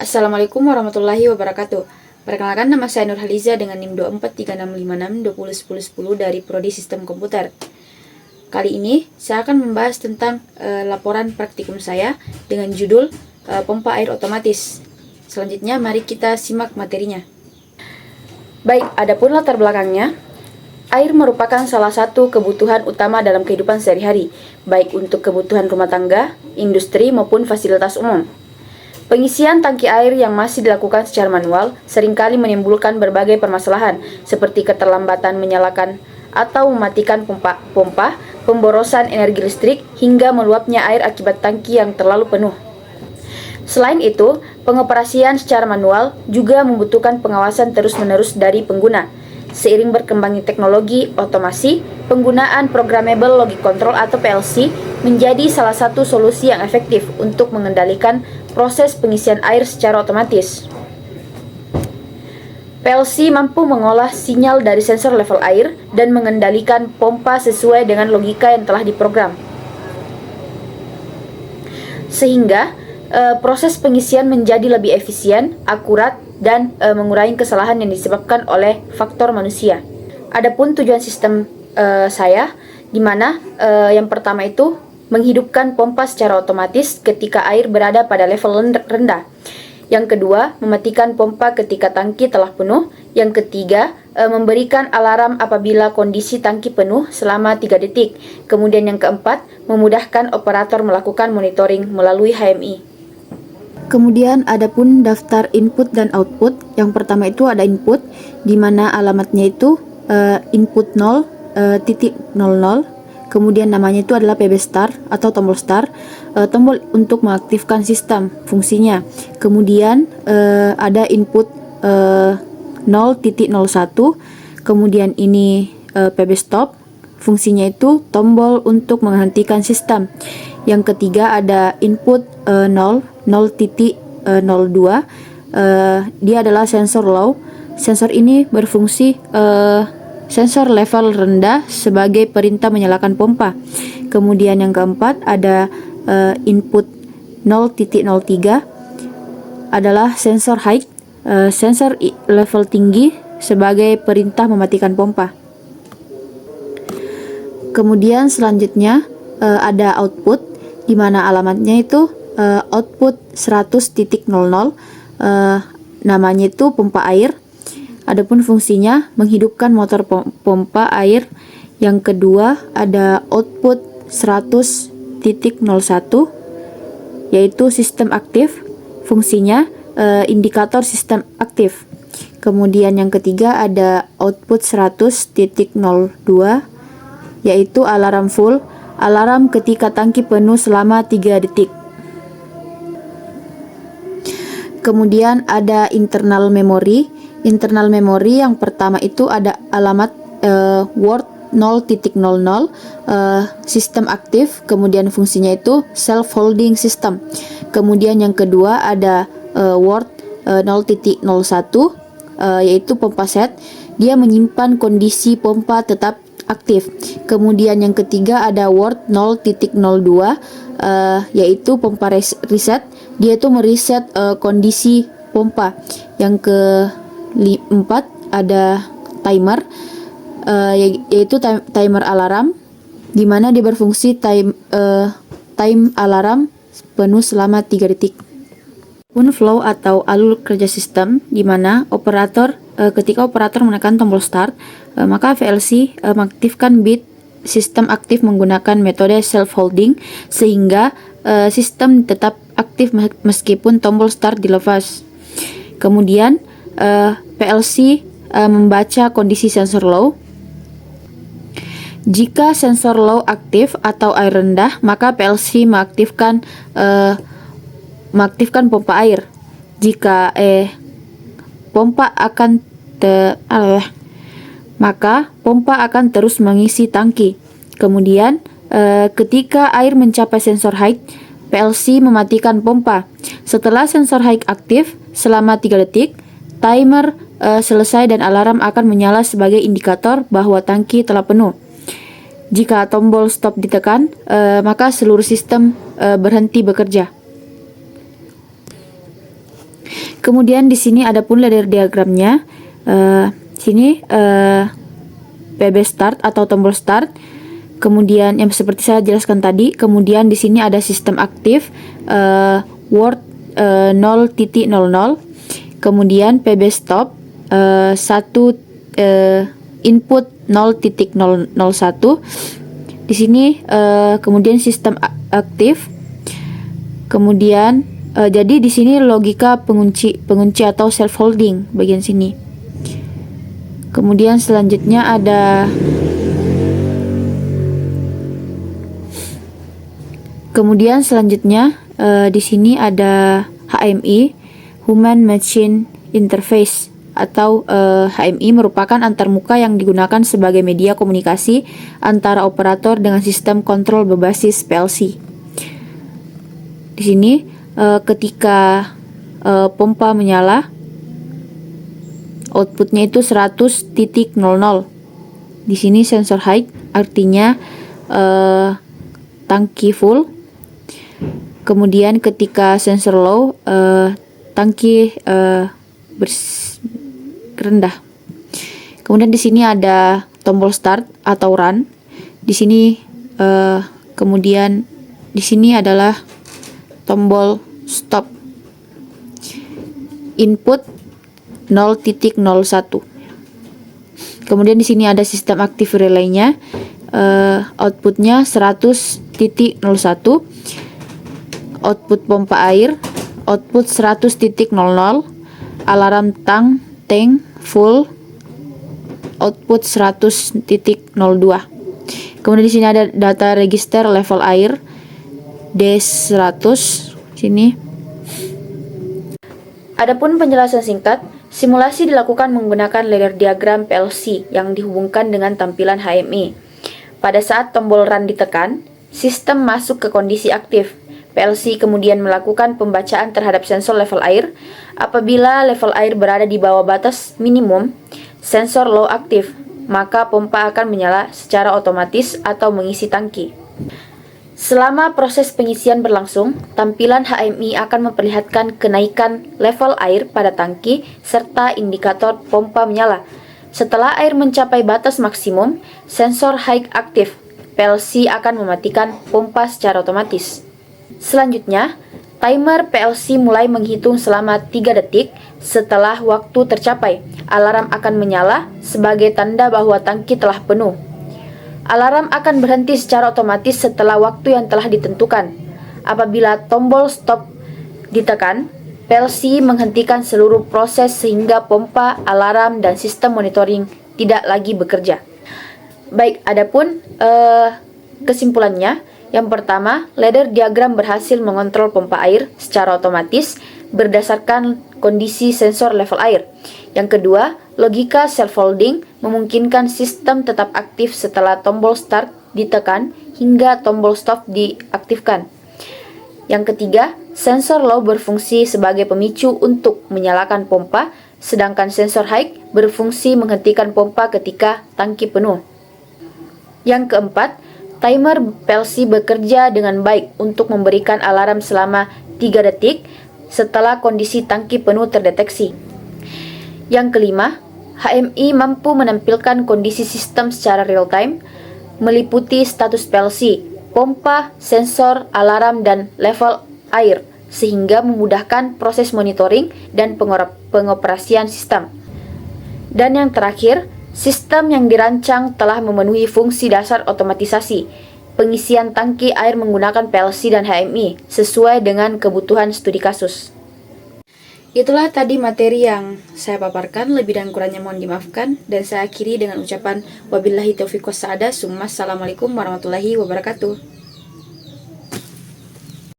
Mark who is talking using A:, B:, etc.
A: Assalamualaikum warahmatullahi wabarakatuh. Perkenalkan, nama saya Nurhaliza dengan NIM 2436562011010 dari Prodi Sistem Komputer. Kali ini saya akan membahas tentang laporan praktikum saya dengan judul pompa air otomatis. Selanjutnya mari kita simak materinya. Baik, adapun latar belakangnya, air merupakan salah satu kebutuhan utama dalam kehidupan sehari-hari, baik untuk kebutuhan rumah tangga, industri maupun fasilitas umum. Pengisian tangki air yang masih dilakukan secara manual seringkali menimbulkan berbagai permasalahan seperti keterlambatan menyalakan atau mematikan pompa, pemborosan energi listrik, hingga meluapnya air akibat tangki yang terlalu penuh. Selain itu, pengoperasian secara manual juga membutuhkan pengawasan terus-menerus dari pengguna. Seiring berkembangnya teknologi otomasi, penggunaan Programmable Logic Control atau PLC menjadi salah satu solusi yang efektif untuk mengendalikan proses pengisian air secara otomatis. PLC mampu mengolah sinyal dari sensor level air dan mengendalikan pompa sesuai dengan logika yang telah diprogram. Sehingga proses pengisian menjadi lebih efisien, akurat, dan mengurangi kesalahan yang disebabkan oleh faktor manusia. Adapun tujuan sistem saya, di mana yang pertama itu menghidupkan pompa secara otomatis ketika air berada pada level rendah. Yang kedua, mematikan pompa ketika tangki telah penuh. Yang ketiga, memberikan alarm apabila kondisi tangki penuh selama 3 detik. Kemudian yang keempat, memudahkan operator melakukan monitoring melalui HMI. Kemudian adapun daftar input dan output. Yang pertama itu ada input, di mana alamatnya itu input 0.00. Kemudian namanya itu adalah PB start atau tombol start, tombol untuk mengaktifkan sistem fungsinya. Kemudian ada input 0.01. Kemudian ini PB stop, fungsinya itu tombol untuk menghentikan sistem. Yang ketiga ada input 0.02. Dia adalah sensor low. Sensor ini berfungsi sensor level rendah sebagai perintah menyalakan pompa. Kemudian yang keempat ada input 0.03 adalah sensor high, sensor level tinggi sebagai perintah mematikan pompa. Kemudian selanjutnya ada output, di mana alamatnya itu output 100.00, namanya itu pompa air. Adapun fungsinya menghidupkan motor pompa air. Yang kedua ada output 100.01, yaitu sistem aktif. Fungsinya indikator sistem aktif. Kemudian yang ketiga ada output 100.02, yaitu alarm full, alarm ketika tangki penuh selama 3 detik. Kemudian ada internal memory. Internal memory yang pertama itu ada alamat word 0.00, sistem aktif. Kemudian fungsinya itu self holding system. Kemudian yang kedua ada word 0.01, yaitu pompa set. Dia menyimpan kondisi pompa tetap aktif. Kemudian yang ketiga ada word 0.02, yaitu pompa reset. Dia itu mereset kondisi pompa. Yang keempat ada timer, yaitu timer alarm, di mana dia berfungsi time alarm penuh selama 3 detik. Flow atau alur kerja sistem, di mana operator ketika operator menekan tombol start, maka PLC mengaktifkan bit sistem aktif menggunakan metode self holding, sehingga sistem tetap aktif meskipun tombol start dilepas. Kemudian PLC membaca kondisi sensor low. Jika sensor low aktif atau air rendah, maka PLC mengaktifkan pompa air. Jika pompa akan maka pompa akan terus mengisi tangki. Kemudian ketika air mencapai sensor high, PLC mematikan pompa. Setelah sensor high aktif selama 3 detik, timer selesai dan alarm akan menyala sebagai indikator bahwa tangki telah penuh. Jika tombol stop ditekan, maka seluruh sistem berhenti bekerja. Kemudian di sini ada pun ladder diagramnya. Sini PB start atau tombol start. Kemudian yang seperti saya jelaskan tadi, kemudian di sini ada sistem aktif Word 0.00. Kemudian PB stop 1 input 0.001. Di sini kemudian sistem aktif. Kemudian jadi di sini logika pengunci atau self holding bagian sini. Kemudian selanjutnya ada di sini ada HMI, Human Machine Interface, atau HMI merupakan antarmuka yang digunakan sebagai media komunikasi antara operator dengan sistem kontrol berbasis PLC. Di sini ketika pompa menyala, outputnya itu 100.00. Di sini sensor high artinya tangki full. Kemudian ketika sensor low, tangki rendah. Kemudian di sini ada tombol start atau run. Di sini kemudian di sini adalah tombol stop. Input 0.01. Kemudian di sini ada sistem aktif relaynya. Outputnya 100.01. Output pompa air, output 100.00. Alarm tank full, output 100.02. Kemudian di sini ada data register level air D100 sini. Adapun penjelasan singkat, simulasi dilakukan menggunakan ladder diagram PLC yang dihubungkan dengan tampilan HMI. Pada saat tombol run ditekan, sistem masuk ke kondisi aktif. PLC kemudian melakukan pembacaan terhadap sensor level air. Apabila level air berada di bawah batas minimum, sensor low aktif, maka pompa akan menyala secara otomatis atau mengisi tangki. Selama proses pengisian berlangsung, tampilan HMI akan memperlihatkan kenaikan level air pada tangki serta indikator pompa menyala. Setelah air mencapai batas maksimum, sensor high aktif. PLC akan mematikan pompa secara otomatis. Selanjutnya, timer PLC mulai menghitung selama 3 detik setelah waktu tercapai. Alarm akan menyala sebagai tanda bahwa tangki telah penuh. Alarm akan berhenti secara otomatis setelah waktu yang telah ditentukan. Apabila tombol stop ditekan, PLC menghentikan seluruh proses sehingga pompa, alarm, dan sistem monitoring tidak lagi bekerja. Baik, adapun kesimpulannya, yang pertama, ladder diagram berhasil mengontrol pompa air secara otomatis berdasarkan kondisi sensor level air. Yang kedua, logika self-holding memungkinkan sistem tetap aktif setelah tombol start ditekan hingga tombol stop diaktifkan. Yang ketiga, sensor low berfungsi sebagai pemicu untuk menyalakan pompa, sedangkan sensor high berfungsi menghentikan pompa ketika tangki penuh. Yang keempat, timer PLC bekerja dengan baik untuk memberikan alarm selama 3 detik setelah kondisi tangki penuh terdeteksi. Yang kelima, HMI mampu menampilkan kondisi sistem secara real-time, meliputi status PLC, pompa, sensor, alarm, dan level air, sehingga memudahkan proses monitoring dan pengoperasian sistem. Dan yang terakhir, sistem yang dirancang telah memenuhi fungsi dasar otomatisasi, pengisian tangki air menggunakan PLC dan HMI sesuai dengan kebutuhan studi kasus. Itulah tadi materi yang saya paparkan, lebih dan kurangnya mohon dimaafkan, dan saya akhiri dengan ucapan wabillahi taufiq wassa'adah, summa assalamualaikum warahmatullahi wabarakatuh.